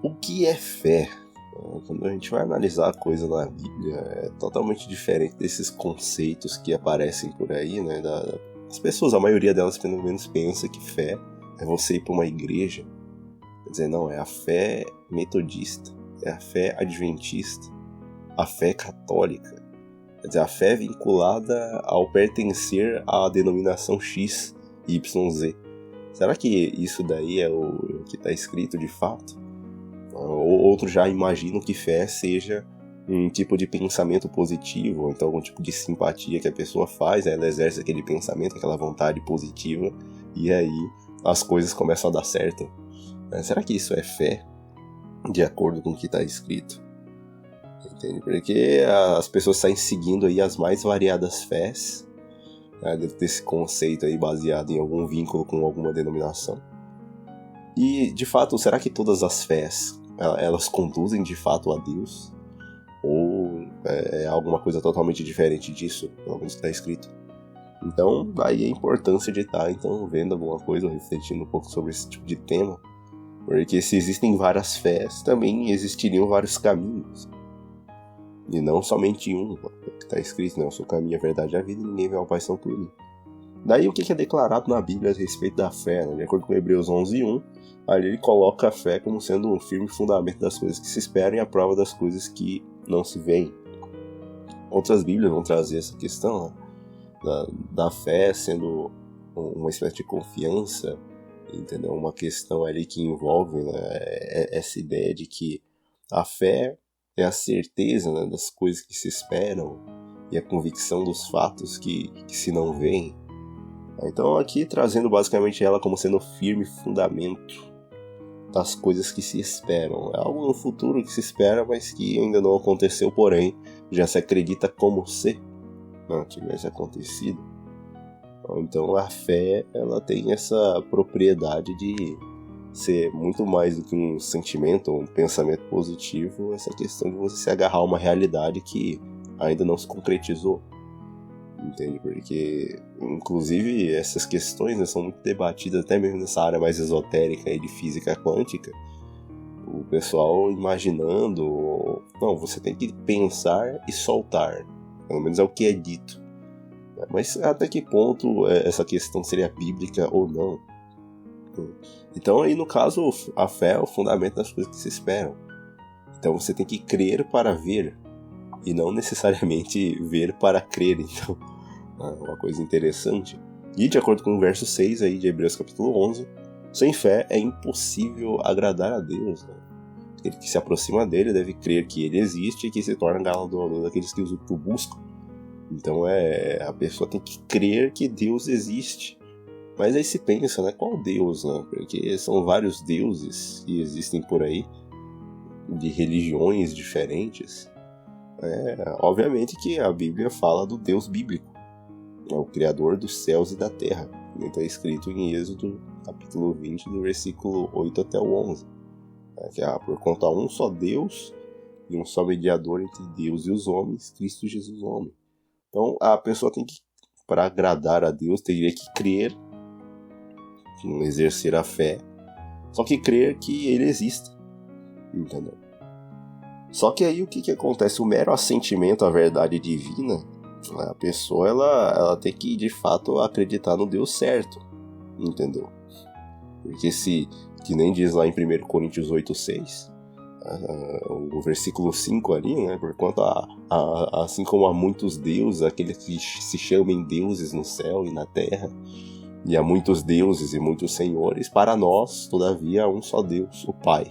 O que é fé? Quando a gente vai analisar a coisa na Bíblia, é totalmente diferente desses conceitos que aparecem por aí, né? As pessoas, a maioria delas pelo menos pensa que fé é você ir para uma igreja. Quer dizer, não, é a fé metodista, é a fé adventista, a fé católica. Quer dizer, a fé vinculada ao pertencer à denominação X, Y, Z. Será que isso daí é o que está escrito de fato? Outros já imaginam que fé seja um tipo de pensamento positivo, ou então algum tipo de simpatia que a pessoa faz, ela exerce aquele pensamento, aquela vontade positiva, e aí as coisas começam a dar certo. Será que isso é fé, de acordo com o que está escrito? Entende? Porque as pessoas saem seguindo aí as mais variadas fés, né, dentro desse conceito aí baseado em algum vínculo com alguma denominação. E, de fato, será que todas as fés, elas conduzem de fato a Deus? Ou é alguma coisa totalmente diferente disso, pelo menos que está escrito? Então, daí a importância de estar então, vendo alguma coisa, refletindo um pouco sobre esse tipo de tema. Porque se existem várias fés, também existiriam vários caminhos. E não somente um, que está escrito, né? Eu sou o caminho, a verdade e a vida, e ninguém vê ao Pai senão por mim. Daí o que é declarado na Bíblia a respeito da fé, né? De acordo com Hebreus 11:1, ali ele coloca a fé como sendo um firme fundamento das coisas que se esperam e a prova das coisas que não se veem. Outras Bíblias vão trazer essa questão, né? da fé sendo uma espécie de confiança, entendeu? Uma questão ali que envolve, né, essa ideia de que a fé é a certeza, né, das coisas que se esperam e a convicção dos fatos que se não veem. Então aqui trazendo basicamente ela como sendo o firme fundamento das coisas que se esperam. É algo no futuro que se espera, mas que ainda não aconteceu, porém já se acredita como se não tivesse acontecido. Então a fé, ela tem essa propriedade de ser muito mais do que um sentimento ou um pensamento positivo, essa questão de você se agarrar a uma realidade que ainda não se concretizou. Entende? Porque, inclusive, essas questões, né, são muito debatidas até mesmo nessa área mais esotérica aí de física quântica. O pessoal imaginando, não, você tem que pensar e soltar, pelo menos é o que é dito. Mas até que ponto essa questão seria bíblica ou não? Então aí no caso a fé é o fundamento das coisas que se esperam. Então você tem que crer para ver e não necessariamente ver para crer. Então é uma coisa interessante. E de acordo com o verso 6 aí de Hebreus capítulo 11, sem fé é impossível agradar a Deus, né? Aquele que se aproxima dele deve crer que ele existe e que se torna galardoador daqueles que o buscam. Então a pessoa tem que crer que Deus existe. Mas aí se pensa, né? Qual Deus, né? Porque são vários deuses que existem por aí, de religiões diferentes. Obviamente que a Bíblia fala do Deus bíblico, é o Criador dos céus e da terra. Está escrito em Êxodo, capítulo 20, do versículo 8 até o 11. Que por conta um só Deus e um só mediador entre Deus e os homens, Cristo Jesus homem. Então a pessoa tem que, para agradar a Deus, teria que crer, exercer a fé, só que crer que ele exista, entendeu? Só que aí o que acontece? O mero assentimento à verdade divina, a pessoa ela tem que de fato acreditar no Deus certo, entendeu? Porque que nem diz lá em 1 Coríntios 8:6, o versículo 5 ali, né? Porquanto assim como há muitos deuses, aqueles que se chamem deuses no céu e na terra, e há muitos deuses e muitos senhores, para nós, todavia, há um só Deus, o Pai,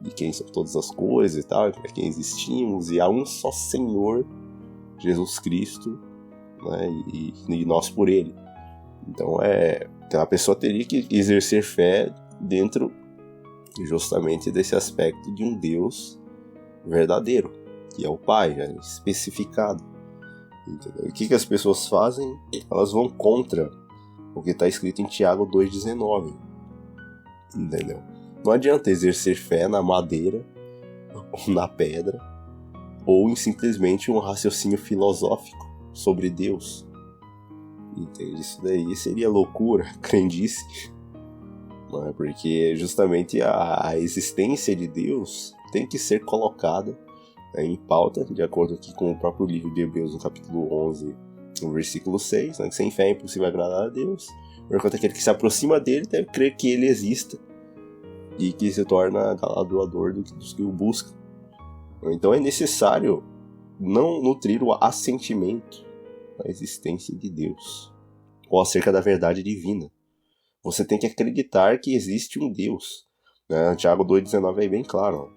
de quem são todas as coisas e tal, para quem existimos, e há um só Senhor, Jesus Cristo, né, e nós por Ele. Então a pessoa teria que exercer fé dentro justamente desse aspecto de um Deus verdadeiro, que é o Pai, já especificado. Entendeu? E o que as pessoas fazem? Elas vão contra o que está escrito em Tiago 2,19. Entendeu? Não adianta exercer fé na madeira, ou na pedra, ou em simplesmente um raciocínio filosófico sobre Deus. Entende? Isso daí seria loucura, crendice. né? Porque justamente a existência de Deus tem que ser colocada, né, em pauta, de acordo aqui com o próprio livro de Hebreus, no capítulo 11, no versículo 6, né, que sem fé é impossível agradar a Deus, porquanto aquele que se aproxima dele deve crer que ele exista e que se torna galardoador dos que o buscam. Então é necessário não nutrir o assentimento à existência de Deus ou acerca da verdade divina. Você tem que acreditar que existe um Deus, né? Tiago 2,19 é bem claro.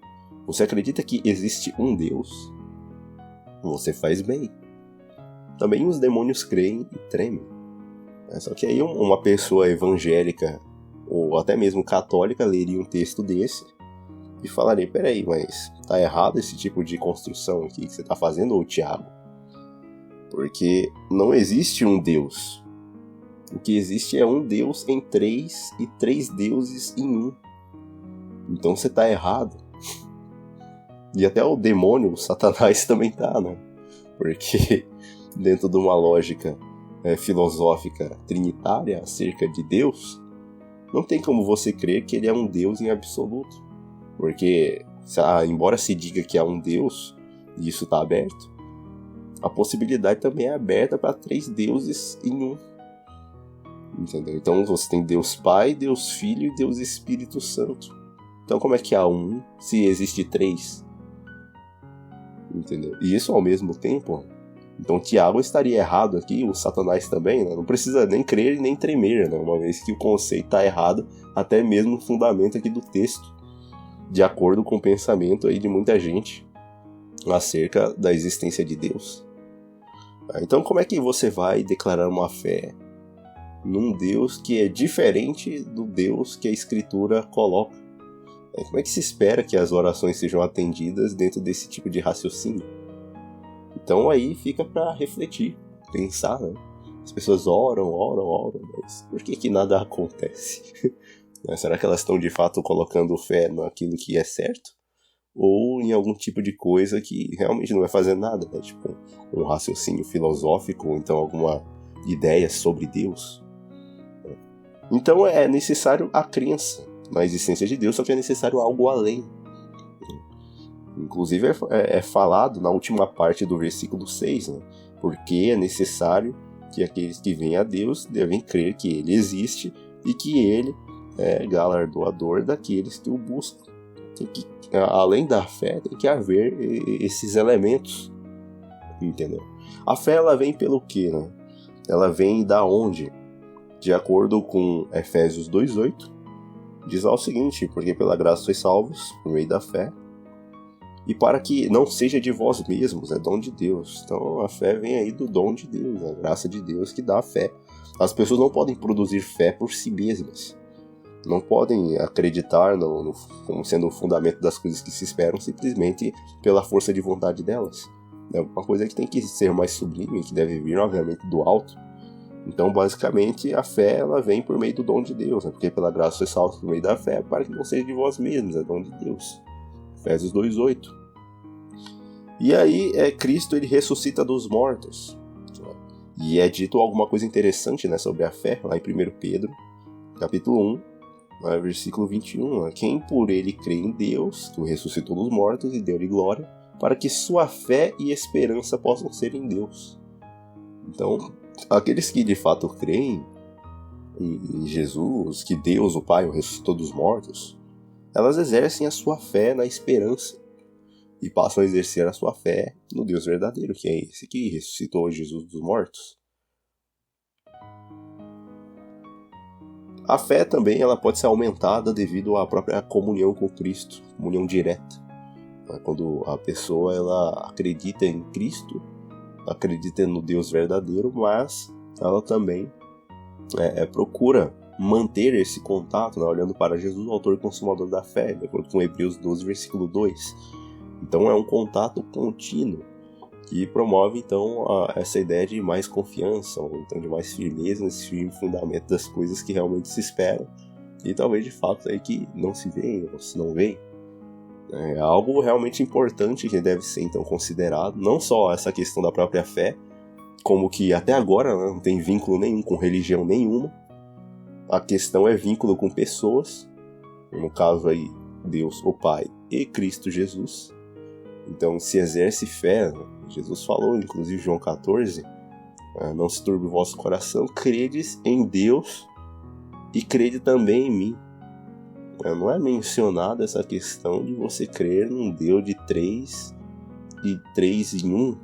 Você acredita que existe um Deus? Você faz bem. Também os demônios creem e tremem. Só que aí uma pessoa evangélica ou até mesmo católica leria um texto desse e falaria: peraí, mas tá errado esse tipo de construção aqui que você tá fazendo, ô Tiago? Porque não existe um Deus. O que existe é um Deus em três e três deuses em um. Então você tá errado. E até o demônio, o Satanás, também tá, né? Porque dentro de uma lógica filosófica trinitária acerca de Deus, não tem como você crer que ele é um Deus em absoluto. Porque, embora se diga que há um Deus, e isso está aberto, a possibilidade também é aberta para três deuses em um. Entendeu? Então você tem Deus Pai, Deus Filho e Deus Espírito Santo. Então como é que há um se existe três? Entendeu? E isso ao mesmo tempo. Então Tiago estaria errado aqui, o Satanás também, né? Não precisa nem crer nem tremer, né? Uma vez que o conceito está errado, até mesmo no fundamento aqui do texto, de acordo com o pensamento aí de muita gente acerca da existência de Deus. Então como é que você vai declarar uma fé num Deus que é diferente do Deus que a Escritura coloca? Como é que se espera que as orações sejam atendidas dentro desse tipo de raciocínio? Então aí fica para refletir, pensar, né? As pessoas oram, mas por que nada acontece? Será que elas estão de fato colocando fé naquilo que é certo? Ou em algum tipo de coisa que realmente não vai fazer nada, né? Tipo um raciocínio filosófico, ou então alguma ideia sobre Deus? Então é necessário a crença na existência de Deus, só que é necessário algo além. Inclusive é falado na última parte do versículo 6, né? Porque é necessário que aqueles que vêm a Deus devem crer que Ele existe e que Ele é galardoador daqueles que o buscam. Além da fé, tem que haver esses elementos, entendeu? A fé, ela vem pelo quê, né? Ela vem da onde? De acordo com Efésios 2,8, diz lá o seguinte: porque pela graça sois salvos, por meio da fé, e para que não seja de vós mesmos, é dom de Deus. Então a fé vem aí do dom de Deus, a graça de Deus que dá a fé. As pessoas não podem produzir fé por si mesmas. Não podem acreditar como sendo o fundamento das coisas que se esperam simplesmente pela força de vontade delas. É uma coisa que tem que ser mais sublime, que deve vir, obviamente, do alto. Então, basicamente, a fé ela vem por meio do dom de Deus, né? Porque pela graça sois salvos por meio da fé, para que não seja de vós mesmos, é dom de Deus. Efésios 2,8. E aí, Cristo ele ressuscita dos mortos. E é dito alguma coisa interessante, né, sobre a fé, lá em 1 Pedro, capítulo 1, versículo 21. Quem por ele crê em Deus, que o ressuscitou dos mortos e deu-lhe glória, para que sua fé e esperança possam ser em Deus. Então, aqueles que de fato creem em Jesus, que Deus, o Pai, o ressuscitou dos mortos, elas exercem a sua fé na esperança e passam a exercer a sua fé no Deus verdadeiro, que é esse que ressuscitou Jesus dos mortos. A fé também ela pode ser aumentada devido à própria comunhão com Cristo, comunhão direta. Quando a pessoa ela acredita em Cristo, acredita no Deus verdadeiro, mas ela também procura manter esse contato, né, olhando para Jesus, o autor e consumador da fé, de acordo com Hebreus 12, versículo 2. Então é um contato contínuo que promove então essa ideia de mais confiança, ou então de mais firmeza nesse firme fundamento das coisas que realmente se esperam e talvez de fato aí que não se veem ou se não veem. É algo realmente importante que deve ser então considerado, não só essa questão da própria fé, como que até agora, né, não tem vínculo nenhum com religião nenhuma, A questão é vínculo com pessoas, no caso aí, Deus, o Pai e Cristo Jesus. Então se exerce fé, Jesus falou, inclusive João 14, não se turbe o vosso coração, credes em Deus e crede também em mim. Não é mencionada essa questão de você crer num Deus de três em um,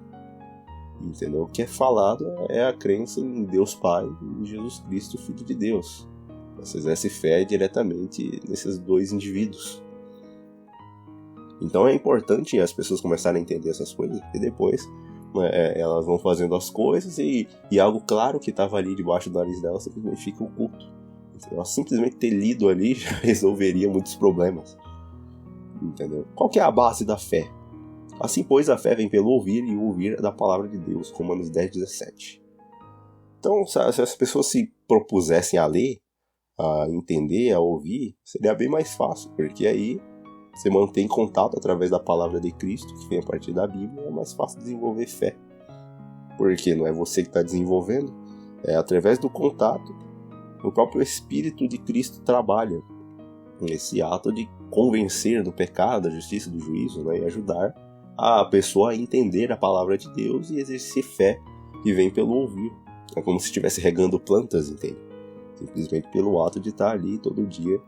entendeu? O que é falado é a crença em Deus Pai e em Jesus Cristo, Filho de Deus. Você exerce fé diretamente nesses dois indivíduos. Então é importante as pessoas começarem a entender essas coisas, porque depois elas vão fazendo as coisas e algo claro que estava ali debaixo do nariz delas simplesmente fica oculto. Ela simplesmente ter lido ali já resolveria muitos problemas. Entendeu? Qual que é a base da fé? Assim, pois, a fé vem pelo ouvir, e o ouvir é da palavra de Deus. Romanos 10:17. Então, se as pessoas se propusessem a ler, a entender, a ouvir, seria bem mais fácil, porque aí você mantém contato através da palavra de Cristo, que vem a partir da Bíblia, é mais fácil desenvolver fé. Porque não é você que está desenvolvendo, é através do contato. O próprio Espírito de Cristo trabalha nesse ato de convencer do pecado, da justiça, do juízo, né, e ajudar a pessoa a entender a palavra de Deus e exercer fé que vem pelo ouvir. É como se estivesse regando plantas, entende? Simplesmente pelo ato de estar ali todo dia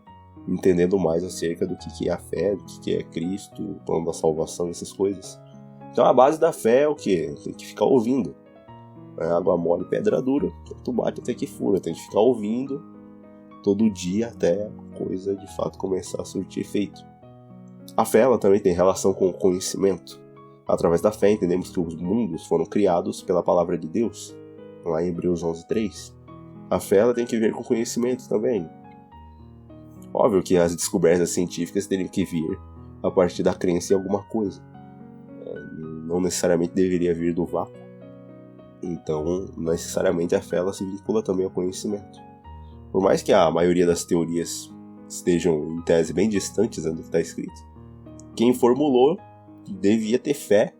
entendendo mais acerca do que é a fé, do que é Cristo, o plano da salvação, essas coisas. Então a base da fé é o quê? Tem que ficar ouvindo. Água mole, pedra dura, tu bate até que fura, tem que ficar ouvindo todo dia até a coisa de fato começar a surtir efeito. A fé ela também tem relação com o conhecimento. Através da fé entendemos que os mundos foram criados pela palavra de Deus, lá em Hebreus 11:3. A fé ela tem que ver com conhecimento também. Óbvio que as descobertas científicas teriam que vir a partir da crença em alguma coisa. Não necessariamente deveria vir do vácuo. Então, necessariamente a fé ela se vincula também ao conhecimento. Por mais que a maioria das teorias estejam em tese bem distantes do que está escrito, quem formulou devia ter fé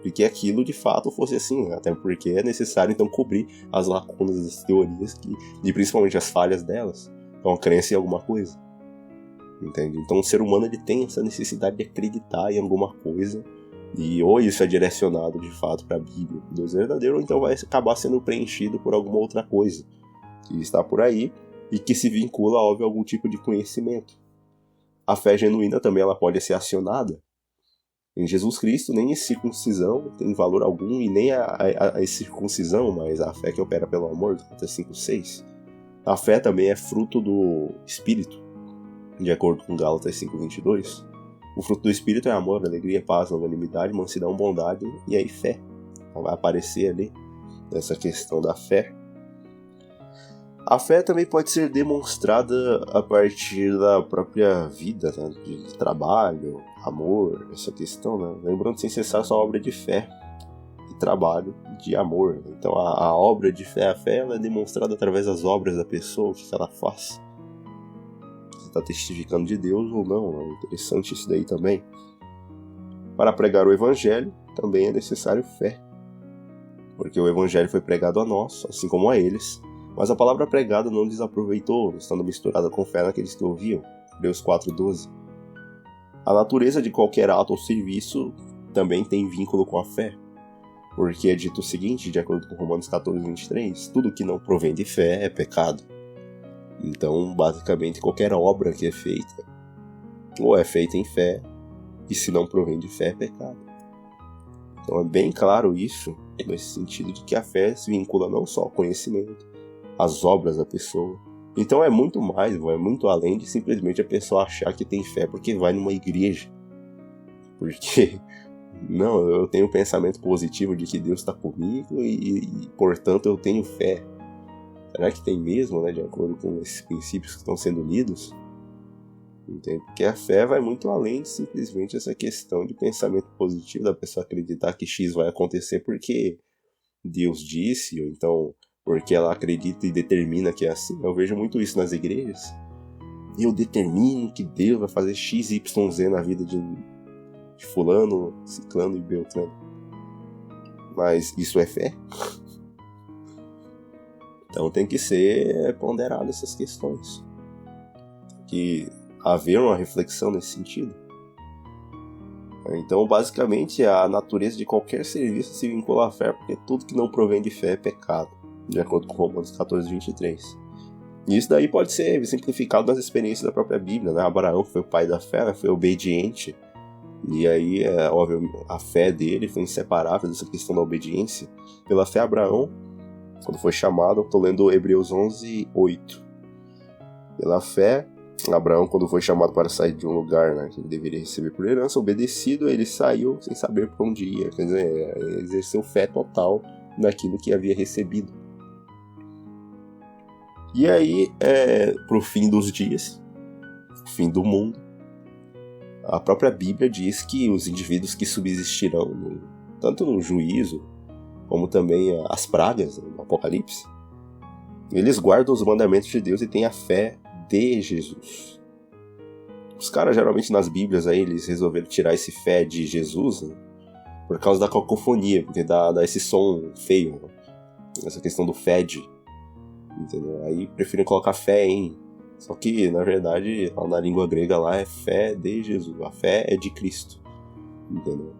de que aquilo de fato fosse assim, até porque é necessário então cobrir as lacunas das teorias e principalmente as falhas delas. Então a crença em alguma coisa, entende? Então o ser humano ele tem essa necessidade de acreditar em alguma coisa. E ou isso é direcionado de fato para a Bíblia, Deus é verdadeiro, ou então vai acabar sendo preenchido por alguma outra coisa que está por aí e que se vincula, óbvio, a algum tipo de conhecimento. A fé genuína também ela pode ser acionada. Em Jesus Cristo, nem a circuncisão tem valor algum e nem a circuncisão, mas a fé que opera pelo amor, Gálatas 5:6. A fé também é fruto do Espírito, de acordo com Gálatas 5:22. O fruto do Espírito é amor, alegria, paz, longanimidade, mansidão, bondade e aí fé. Então vai aparecer ali essa questão da fé. A fé também pode ser demonstrada a partir da própria vida, né? de trabalho, amor, essa questão, né? Lembrando sem cessar sua obra de fé, de trabalho, de amor. Então a obra de fé, a fé ela é demonstrada através das obras da pessoa, o que ela faz. Está testificando de Deus ou não, é interessante isso daí também. Para pregar o Evangelho também é necessário fé, porque o Evangelho foi pregado a nós, assim como a eles, mas a palavra pregada não lhes aproveitou, estando misturada com fé naqueles que ouviam. Hebreus 4:12. A natureza de qualquer ato ou serviço também tem vínculo com a fé, porque é dito o seguinte, de acordo com Romanos 14:23, tudo que não provém de fé é pecado. Então, basicamente, qualquer obra que é feita, ou é feita em fé, e se não provém de fé, é pecado. Então é bem claro isso, nesse sentido de que a fé se vincula não só ao conhecimento, às obras da pessoa. Então é muito mais, é muito além de simplesmente a pessoa achar que tem fé porque vai numa igreja. Porque, não, eu tenho um pensamento positivo de que Deus está comigo e portanto, eu tenho fé. Será que tem mesmo, né, de acordo com esses princípios que estão sendo lidos? Entende? Porque a fé vai muito além de simplesmente essa questão de pensamento positivo, da pessoa acreditar que X vai acontecer porque Deus disse, ou então porque ela acredita e determina que é assim. Eu vejo muito isso nas igrejas. Eu determino que Deus vai fazer X, Y, Z na vida de fulano, ciclano e beltrano. Mas isso é fé? Então tem que ser ponderado essas questões. Tem que haver uma reflexão nesse sentido. Então, basicamente, a natureza de qualquer serviço se vincula à fé, porque tudo que não provém de fé é pecado, de acordo com Romanos 14:23. E isso daí pode ser simplificado nas experiências da própria Bíblia, né? Abraão, que foi o pai da fé, né? Foi obediente, e aí, óbvio, a fé dele foi inseparável dessa questão da obediência. Pela fé, Abraão, quando foi chamado, estou lendo Hebreus 11:8. Pela fé, Abraão, quando foi chamado para sair de um lugar, né, que ele deveria receber por herança, obedecido, ele saiu sem saber para onde ia. Quer dizer, exerceu fé total naquilo que havia recebido. E aí, pro fim dos dias, fim do mundo, a própria Bíblia diz que os indivíduos que subsistirão, tanto no juízo, como também as pragas, no Apocalipse, eles guardam os mandamentos de Deus e têm a fé de Jesus. Os caras, geralmente nas Bíblias, aí, eles resolveram tirar esse fé de Jesus, né, por causa da cacofonia, porque dá esse som feio, né, essa questão do fed, entendeu? Aí preferem colocar fé em. Só que, na verdade, na língua grega lá é fé de Jesus, a fé é de Cristo, entendeu?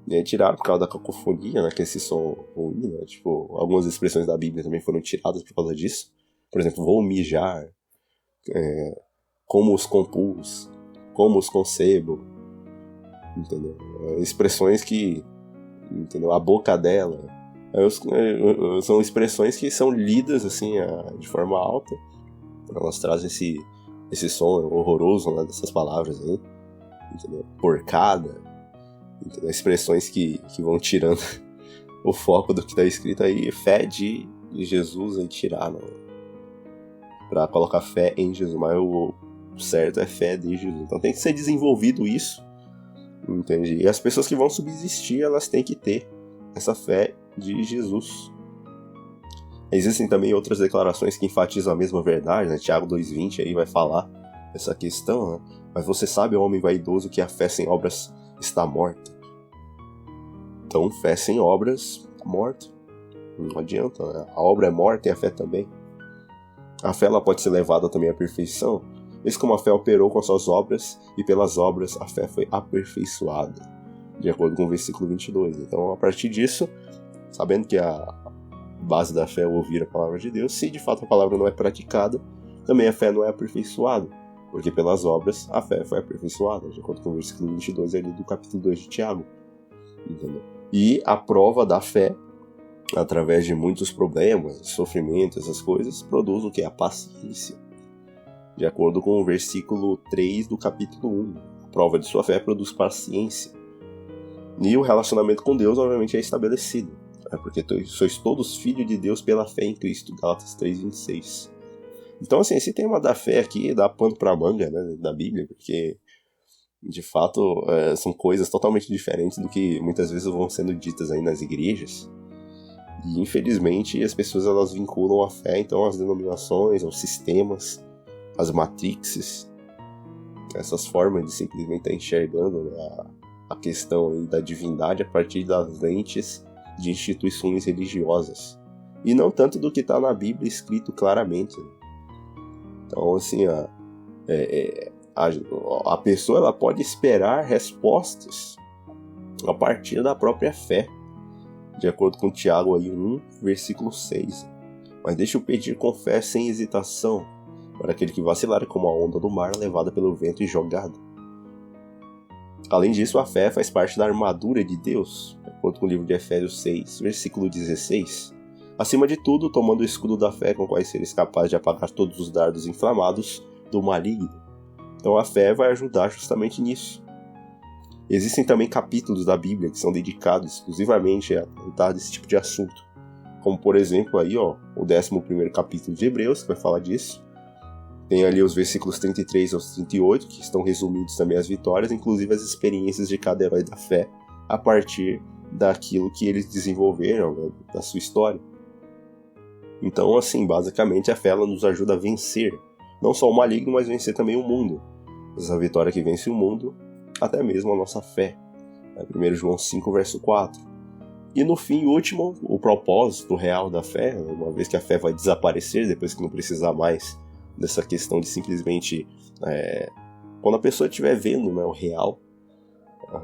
E aí tiraram por causa da cacofonia, né, que é esse som ruim, né, tipo, algumas expressões da Bíblia também foram tiradas por causa disso. Por exemplo, vou mijar, como os compus, como os concebo, entendeu? Expressões que, entendeu? A boca dela, são expressões que são lidas assim de forma alta. Elas trazem esse som horroroso, né, dessas palavras aí, entendeu? Porcada, entendeu? Expressões que vão tirando o foco do que está escrito aí. Fé de Jesus aí tirar, né? Para colocar fé em Jesus, mas o certo é fé de Jesus. Então tem que ser desenvolvido isso, entende? E as pessoas que vão subsistir, elas têm que ter essa fé de Jesus. Existem também outras declarações que enfatizam a mesma verdade, né? Tiago 2:20 aí vai falar essa questão, né? Mas você sabe, homem vaidoso, que a fé sem obras está morta. Então, fé sem obras está morta. Não adianta, né? A obra é morta e a fé também. A fé ela pode ser levada também à perfeição, eis como a fé operou com as suas obras, e pelas obras a fé foi aperfeiçoada, de acordo com o versículo 22. Então, a partir disso, sabendo que a base da fé é ouvir a palavra de Deus, se de fato a palavra não é praticada, também a fé não é aperfeiçoada, porque pelas obras a fé foi aperfeiçoada, de acordo com o versículo 22 ali do capítulo 2 de Tiago. Entendeu? E a prova da fé, através de muitos problemas, sofrimentos, essas coisas, produz o que? A paciência. De acordo com o versículo 3 do capítulo 1. A prova de sua fé produz paciência. E o relacionamento com Deus, obviamente, é estabelecido. Porque sois todos filhos de Deus pela fé em Cristo. Gálatas 3:26. Então, assim, esse tema da fé aqui dá pano pra manga, né, da Bíblia, porque, de fato, são coisas totalmente diferentes do que muitas vezes vão sendo ditas aí nas igrejas. E, infelizmente, as pessoas elas vinculam a fé, então, às denominações, aos sistemas, às matrixes, essas formas de simplesmente estar enxergando, né, a questão aí da divindade a partir das lentes de instituições religiosas. E não tanto do que está na Bíblia escrito claramente. Então, assim, a pessoa ela pode esperar respostas a partir da própria fé, de acordo com Tiago aí 1, versículo 6. Mas deixa eu pedir com fé sem hesitação, para aquele que vacilar como a onda do mar levada pelo vento e jogada. Além disso, a fé faz parte da armadura de Deus, de acordo com o livro de Efésios 6, versículo 16. Acima de tudo, tomando o escudo da fé com quais seres capazes de apagar todos os dardos inflamados do maligno. Então a fé vai ajudar justamente nisso. Existem também capítulos da Bíblia que são dedicados exclusivamente a tratar desse tipo de assunto. Como, por exemplo, aí, o 11º capítulo de Hebreus, que vai falar disso. Tem ali os versículos 33 aos 38, que estão resumidos também as vitórias, inclusive as experiências de cada herói da fé, a partir daquilo que eles desenvolveram, né, da sua história. Então, assim, basicamente a fé ela nos ajuda a vencer, não só o maligno, mas vencer também o mundo. Essa vitória que vence o mundo, até mesmo a nossa fé. 1 João 5, verso 4. E no fim, último, o propósito real da fé, uma vez que a fé vai desaparecer, depois que não precisar mais dessa questão de simplesmente... quando a pessoa estiver vendo, né, o real,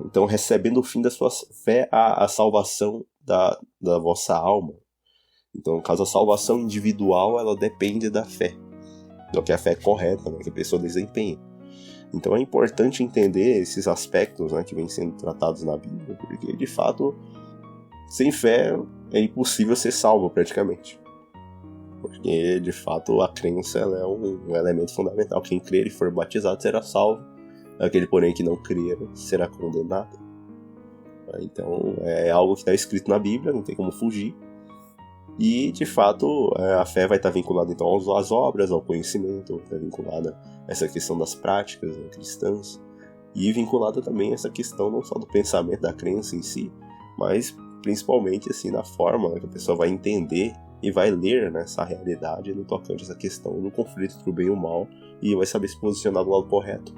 então recebendo o fim da sua fé, a salvação da vossa alma. Então, no caso, a salvação individual, ela depende da fé, do que a fé é correta, né, que a pessoa desempenha. Então é importante entender esses aspectos, né, que vêm sendo tratados na Bíblia, porque de fato, sem fé é impossível ser salvo praticamente. Porque de fato a crença ela é um elemento fundamental. Quem crer e for batizado será salvo, aquele porém que não crer será condenado. Então é algo que está escrito na Bíblia, não tem como fugir. E, de fato, a fé vai estar vinculada então às obras, ao conhecimento, vai estar vinculada a essa questão das práticas, né, cristãs, e vinculada também a essa questão não só do pensamento, da crença em si, mas principalmente assim, na forma, né, que a pessoa vai entender e vai ler, né, essa realidade no tocante a essa questão do conflito entre o bem e o mal, e vai saber se posicionar do lado correto.